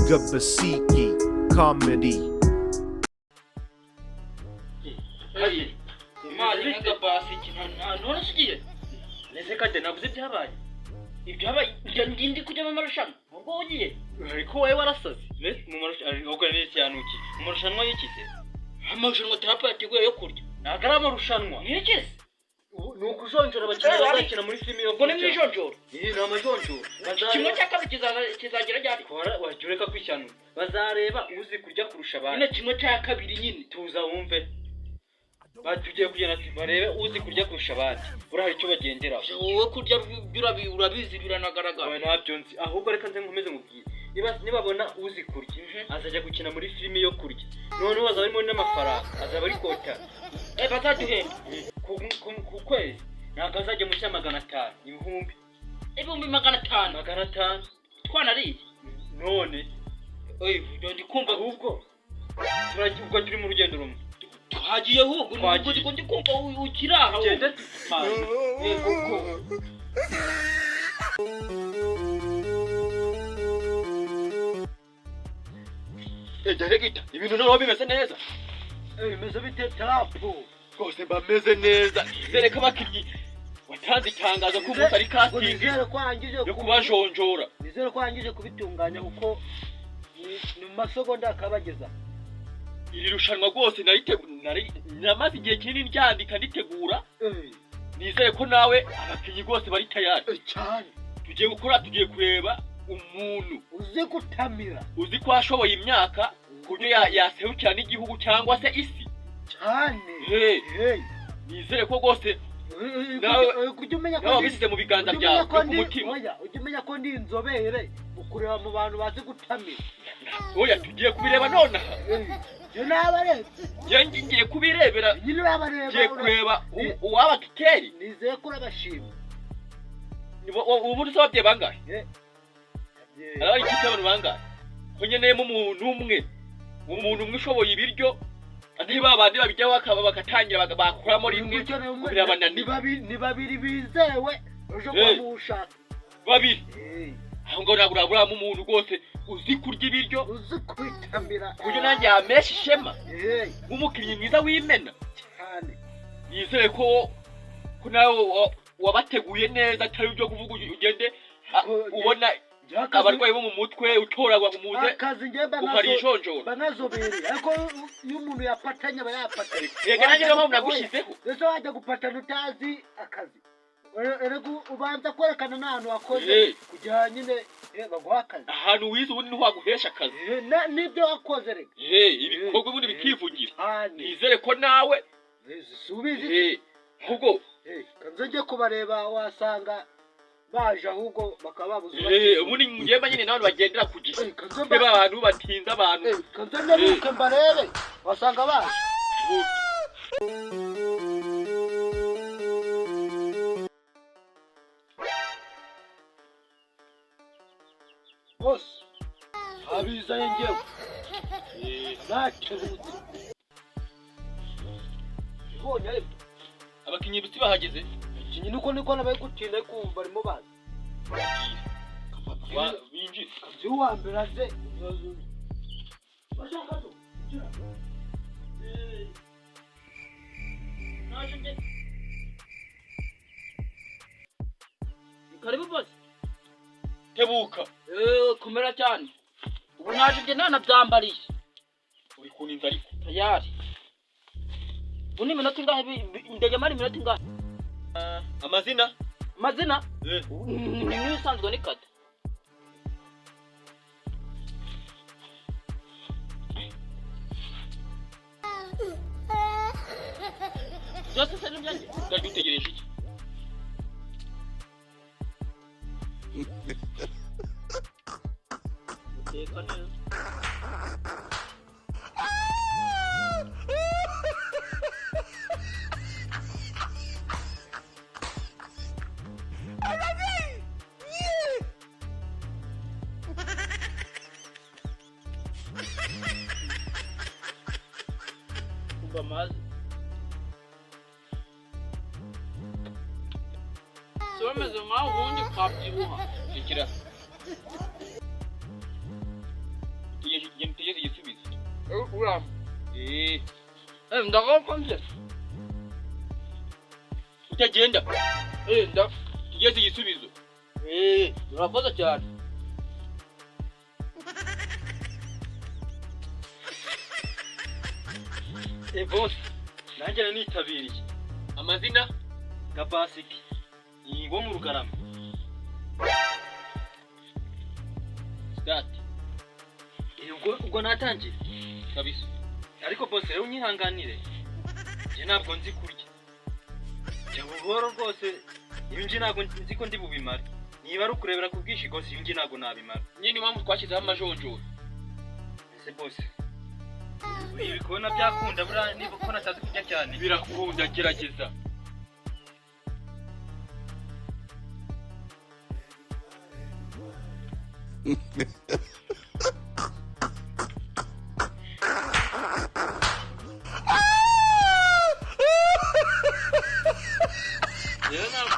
Gabasiki Comedy. Hey, mali nga basi none sigiye. Nese kade navuze byabaye. Ibyabaye ndi kujya mu marushanwa. Ubwo ugiye. Ariko wowe warasaze. Mu marushanwa ubwo ni cyanuki. Mu marushanwa y'ikize. Amarushanwa tarapo yateguye yo kurya. Nagara amarushanwa. Y'ikize. Nuko ujonjora abakinnyi bazakina muri filime yo kurya. Ngo ni mwijonjora. Ni amajonjoro. Kimwe cya kabiri kizagira ryari. Wajureka kwishyana. Bazareba uzi kurya kurusha abandi. Ine kimwe cya kabiri nyine tuza wumve. Batugiye kugenda barebe uzi kurya kurusha abandi. Urahari icyo bagendera. Wowe kurya urabizi biranagaragara. Oya nabyo nzi. Ahubwo reka nze nkomeze mubwire. Nibabona uzi kurya azajya gukina muri filime yo kurya. None bazaba barimo n'amafaranga. Azaba ari kota. Bataduhemba. Ku kwezi ntabwo azajya mu cya 500 ibihumbi 500 twanariye none ndi kumva ahubwo turagiye turi mu rugendo rumwe twagiye ahubwo ndi kumva ukiraha ugenda koko Jaregita ibintu naho bimeze neza bimeze bite tapo Kose bameze neza zereka abakinnyi watanze itangazo ko umuntu ari casting nizere ko angije yo kubajonjora nizere ko angije kubitunganya kuko ni mu masegonda akabageza iri rushanwa rwose namaze igihe kinini ryandika nditegura nizere ko nawe abakinnyi rwose bari tayari cyane tugiye kureba umuntu uzi gutamira uzi ko ashoboye imyaka kubyo yaserukira n'igihugu cyangwa se isi cyane nizere ko rwose nawe kujya umenya ko bisize mu biganza byawe ku mutima ujya umenya ko ndi inzobere ukureba mu bantu bazi gutamira oya tugiye kubireba none yo nabaretse ngiye kubirebera nyine babareba ngiye kureba uwaba kiteri nizeye ko urabashima ubu usabye bangahe ari ikipe abantu bangahe ko nyeneyemo umuntu umwe ushoboye ibiryo andi babandi babijyaho bakatangira bakuramo rimwe birabananira ni babiri bizewe uje kwamushaka babiri aho ngo naburaburamo umuntu rwose uzi kurya ibiryo uzi kwitamira kuburyo nanjye yamesha ishema nk'umukinnyi mwiza w'imena cyane yizeye ko nawe wabateguye neza atari ibyo kuvuga ugende ubona abarwayi bo mu mutwe utoragwa mu muze ukari ijonjora banazobereye ariko iyo umuntu yapatanya bayapatanye yega nanjye naho nagushyizeho ese wajya gupatana utazi akazi erego ubanza kwerekana n'ahantu wakoze kugira nyine baguha akazi ahantu wize ubundi niho waguhesha akazi nibyo wakoze rega ibikorwa ubundi bikivugira nizere ko nawe subizi ahubwo kanze njye kubareba wasanga baje ahubwo bakaba babuze ubundi ngema nyine nawe bagendera ku gihe niba abantu batinda abantu kanze nyaruke mbarebe wasanga baje bose abizaye njyewe nakebutse ibonye ariko abakinnyi biti bahageze ikinyi niko nabaye gutinda kumva barimo bazi binjira kabyo wa mbere aze bashaka to karibu bose tebuka kumera cyane ubu naje nge nanabyambariye uri kuninza ariko tayari ubu ni minota ingahe ndege mari minota ingahe amazina ni ibisanzwe ni kata byose se n'ibyanjye ndajya utegereje iki uteka neza mazi someze nkaho ubundi twabyibuha shikira uram. Ndagakomye. Utagenda. Tugeze igisubizo. Urakoze cyane. Boss, nanjye nitabiriye. Amazina Gabasiki. Ngo mu Rugarama. Start. Ubwo natangiye kabisa. Ariko boss rero unyihanganire. Je ntabwo nzi kurya. Je buhoro rwose. Ibinji ntabwo nzi ko ndi bubimara. Niba ari ukurebera ku bwishi gose ibinji ntabwo nabimara. Nyine impamvu twashyizeho amajonjoro. Ese boss. Ibi kubona byakunda bura niba ko natazi kurya cyane. Birakunda gerageza.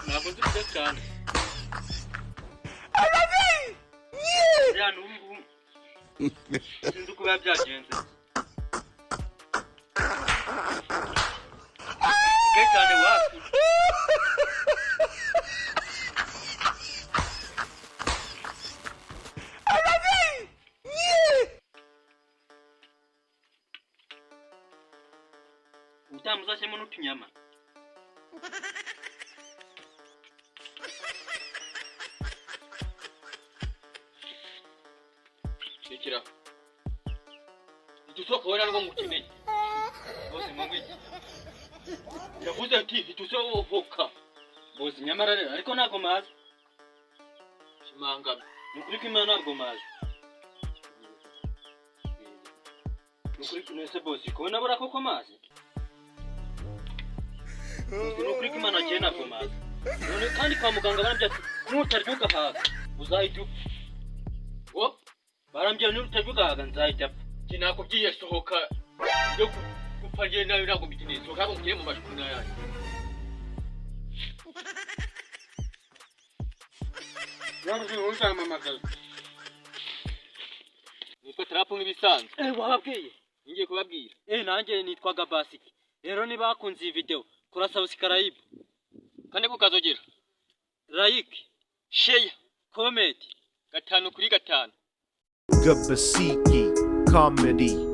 Ntabwo nzi kurya cyane. Ya n'ubu sinzi uko biba byagenze. Cyane wapi? Utamuzashyemo n'utunyama. Rekera. Itusoka wera rwo mukeneye. Bose mwangwiki. Yavuze ati itusohoka. Bose nyamara rero ariko ntago mazi. Shimanga. Nukuri kimana ntabwo mazi. Nukuri kinese bose ko nabura koko mazi. Nukuri kimana cyane ntabwo mazi. None kandi kwa muganga barambye nutarya ugahaga uzahita upfa. Barambye nutarya ugahaga nzahita apfa. Kinakubwiye sohoka yo gupfa ngiye nawe ntabwo bitineze. Sohoka ngo ngiye mu mashuri yanjye. Nabwo ushaka mamagaza. Nitwa Trap nk'ibisanzwe. Wababwiye? Ngiye kubabwira. Nanjye nitwa Gabasiki. Rero niba bakunze iyi video kora subscribe. Kandi kukazogera. Like, share, comment. 5 kuri 5. Gabasiki Comedy.